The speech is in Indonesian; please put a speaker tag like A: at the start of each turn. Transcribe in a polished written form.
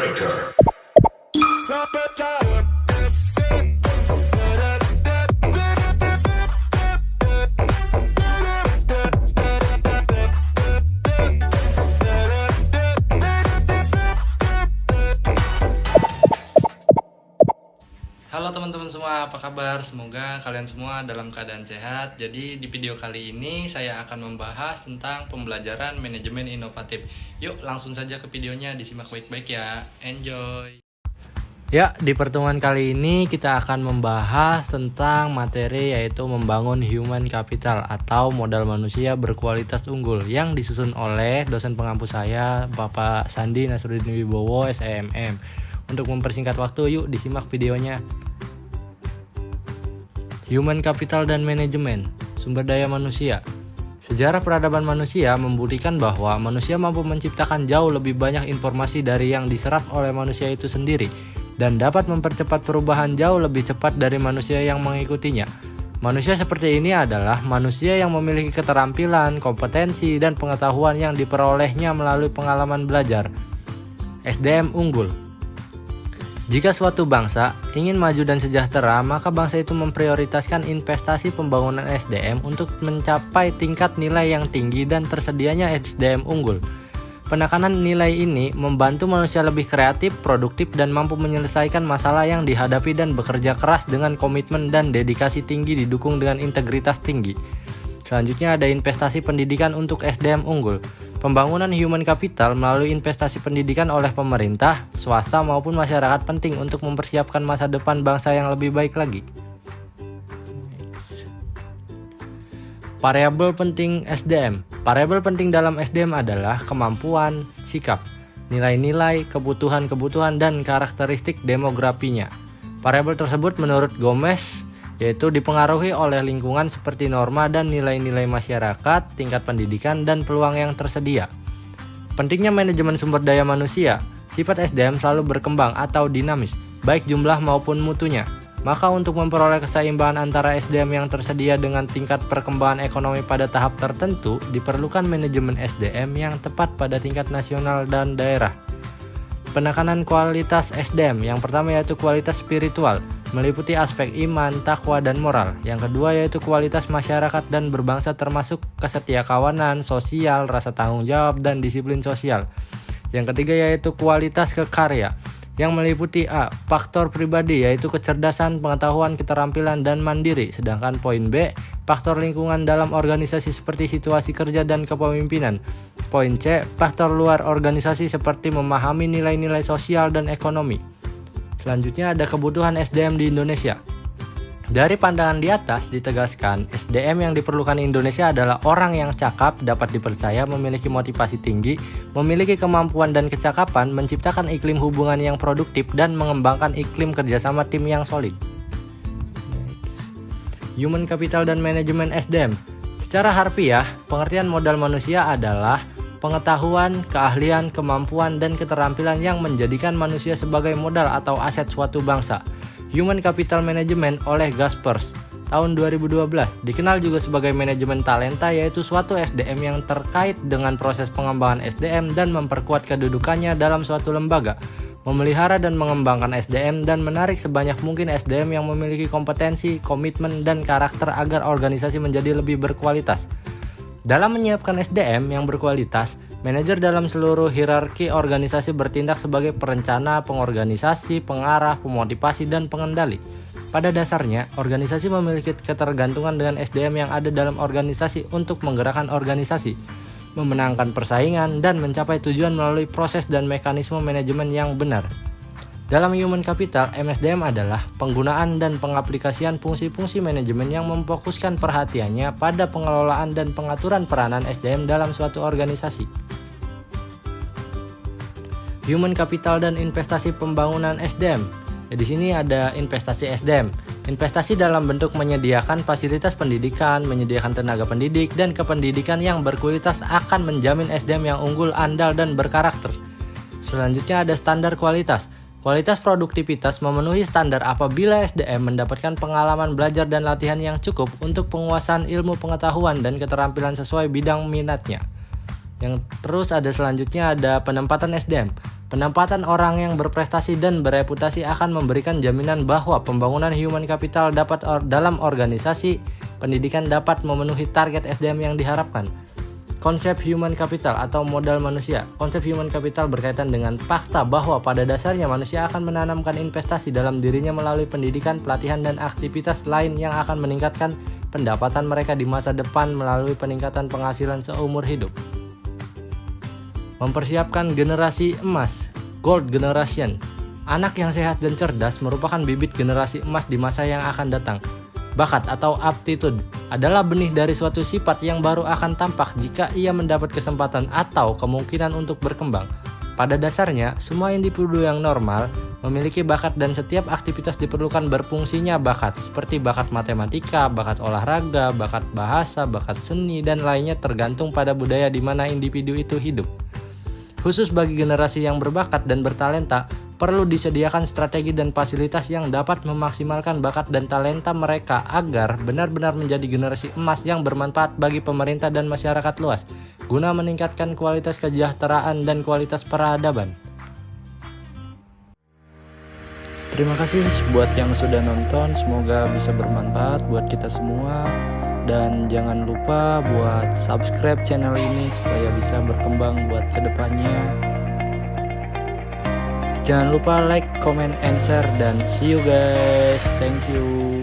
A: Saboteur.
B: Halo teman-teman semua, apa kabar? Semoga kalian semua dalam keadaan sehat. Jadi di video kali ini saya akan membahas tentang pembelajaran manajemen inovatif. Yuk langsung saja ke videonya, disimak baik-baik ya. Enjoy! Ya, di pertemuan kali ini kita akan membahas tentang materi yaitu membangun human capital atau modal manusia berkualitas unggul yang disusun oleh dosen pengampu saya, Bapak Sandi Nasruddin Wibowo, SEMM. Untuk mempersingkat waktu, yuk disimak videonya. Human capital dan manajemen, sumber daya manusia. Sejarah peradaban manusia membuktikan bahwa manusia mampu menciptakan jauh lebih banyak informasi dari yang diserap oleh manusia itu sendiri dan dapat mempercepat perubahan jauh lebih cepat dari manusia yang mengikutinya. Manusia seperti ini adalah manusia yang memiliki keterampilan, kompetensi, dan pengetahuan yang diperolehnya melalui pengalaman belajar. SDM unggul. Jika suatu bangsa ingin maju dan sejahtera, maka bangsa itu memprioritaskan investasi pembangunan SDM untuk mencapai tingkat nilai yang tinggi dan tersedianya SDM unggul. Penekanan nilai ini membantu manusia lebih kreatif, produktif, dan mampu menyelesaikan masalah yang dihadapi dan bekerja keras dengan komitmen dan dedikasi tinggi didukung dengan integritas tinggi. Selanjutnya ada investasi pendidikan untuk SDM unggul. Pembangunan human capital melalui investasi pendidikan oleh pemerintah, swasta maupun masyarakat penting untuk mempersiapkan masa depan bangsa yang lebih baik lagi. Variabel penting SDM. Variabel penting dalam SDM adalah kemampuan, sikap, nilai-nilai, kebutuhan-kebutuhan, dan karakteristik demografinya. Variabel tersebut menurut Gomez yaitu dipengaruhi oleh lingkungan seperti norma dan nilai-nilai masyarakat, tingkat pendidikan, dan peluang yang tersedia. Pentingnya manajemen sumber daya manusia, sifat SDM selalu berkembang atau dinamis, baik jumlah maupun mutunya. Maka untuk memperoleh keseimbangan antara SDM yang tersedia dengan tingkat perkembangan ekonomi pada tahap tertentu, diperlukan manajemen SDM yang tepat pada tingkat nasional dan daerah. Penekanan kualitas SDM, yang pertama yaitu kualitas spiritual, meliputi aspek iman, takwa, dan moral. Yang kedua yaitu kualitas masyarakat dan berbangsa termasuk kesetiakawanan, sosial, rasa tanggung jawab, dan disiplin sosial. Yang ketiga yaitu kualitas kekarya, yang meliputi A. Faktor pribadi yaitu kecerdasan, pengetahuan, keterampilan, dan mandiri. Sedangkan poin B. Faktor lingkungan dalam organisasi seperti situasi kerja dan kepemimpinan. Poin C. Faktor luar organisasi seperti memahami nilai-nilai sosial dan ekonomi. Selanjutnya ada kebutuhan SDM di Indonesia. Dari pandangan di atas ditegaskan, SDM yang diperlukan Indonesia adalah orang yang cakap, dapat dipercaya, memiliki motivasi tinggi, memiliki kemampuan dan kecakapan, menciptakan iklim hubungan yang produktif, dan mengembangkan iklim kerjasama tim yang solid. Human capital dan manajemen SDM. Secara harfiah, pengertian modal manusia adalah pengetahuan, keahlian, kemampuan, dan keterampilan yang menjadikan manusia sebagai modal atau aset suatu bangsa. Human Capital Management oleh Gaspers tahun 2012 dikenal juga sebagai manajemen talenta, yaitu suatu SDM yang terkait dengan proses pengembangan SDM dan memperkuat kedudukannya dalam suatu lembaga, memelihara dan mengembangkan SDM, dan menarik sebanyak mungkin SDM yang memiliki kompetensi, komitmen, dan karakter agar organisasi menjadi lebih berkualitas. Dalam menyiapkan SDM yang berkualitas, manajer dalam seluruh hierarki organisasi bertindak sebagai perencana, pengorganisasi, pengarah, pemotivasi, dan pengendali. Pada dasarnya, organisasi memiliki ketergantungan dengan SDM yang ada dalam organisasi untuk menggerakkan organisasi, memenangkan persaingan, dan mencapai tujuan melalui proses dan mekanisme manajemen yang benar. Dalam human capital, MSDM adalah penggunaan dan pengaplikasian fungsi-fungsi manajemen yang memfokuskan perhatiannya pada pengelolaan dan pengaturan peranan SDM dalam suatu organisasi. Human capital dan investasi pembangunan SDM. Di sini ada investasi SDM. Investasi dalam bentuk menyediakan fasilitas pendidikan, menyediakan tenaga pendidik, dan kependidikan yang berkualitas akan menjamin SDM yang unggul, andal, dan berkarakter. Selanjutnya ada standar kualitas. Kualitas produktivitas memenuhi standar apabila SDM mendapatkan pengalaman belajar dan latihan yang cukup untuk penguasaan ilmu pengetahuan dan keterampilan sesuai bidang minatnya. Yang terus ada selanjutnya ada penempatan SDM. Penempatan orang yang berprestasi dan bereputasi akan memberikan jaminan bahwa pembangunan human capital dalam organisasi pendidikan dapat memenuhi target SDM yang diharapkan. Konsep human capital atau modal manusia. Konsep human capital berkaitan dengan fakta bahwa pada dasarnya manusia akan menanamkan investasi dalam dirinya melalui pendidikan, pelatihan, dan aktivitas lain yang akan meningkatkan pendapatan mereka di masa depan melalui peningkatan penghasilan seumur hidup. Mempersiapkan generasi emas, Gold Generation. Anak yang sehat dan cerdas merupakan bibit generasi emas di masa yang akan datang. Bakat atau aptitude adalah benih dari suatu sifat yang baru akan tampak jika ia mendapat kesempatan atau kemungkinan untuk berkembang. Pada dasarnya, semua individu yang normal memiliki bakat dan setiap aktivitas diperlukan berfungsinya bakat, seperti bakat matematika, bakat olahraga, bakat bahasa, bakat seni, dan lainnya tergantung pada budaya di mana individu itu hidup. Khusus bagi generasi yang berbakat dan bertalenta, perlu disediakan strategi dan fasilitas yang dapat memaksimalkan bakat dan talenta mereka agar benar-benar menjadi generasi emas yang bermanfaat bagi pemerintah dan masyarakat luas, guna meningkatkan kualitas kesejahteraan dan kualitas peradaban. Terima kasih buat yang sudah nonton, semoga bisa bermanfaat buat kita semua. Dan jangan lupa buat subscribe channel ini supaya bisa berkembang buat kedepannya. Jangan lupa like, comment, and share, dan see you guys. Thank you.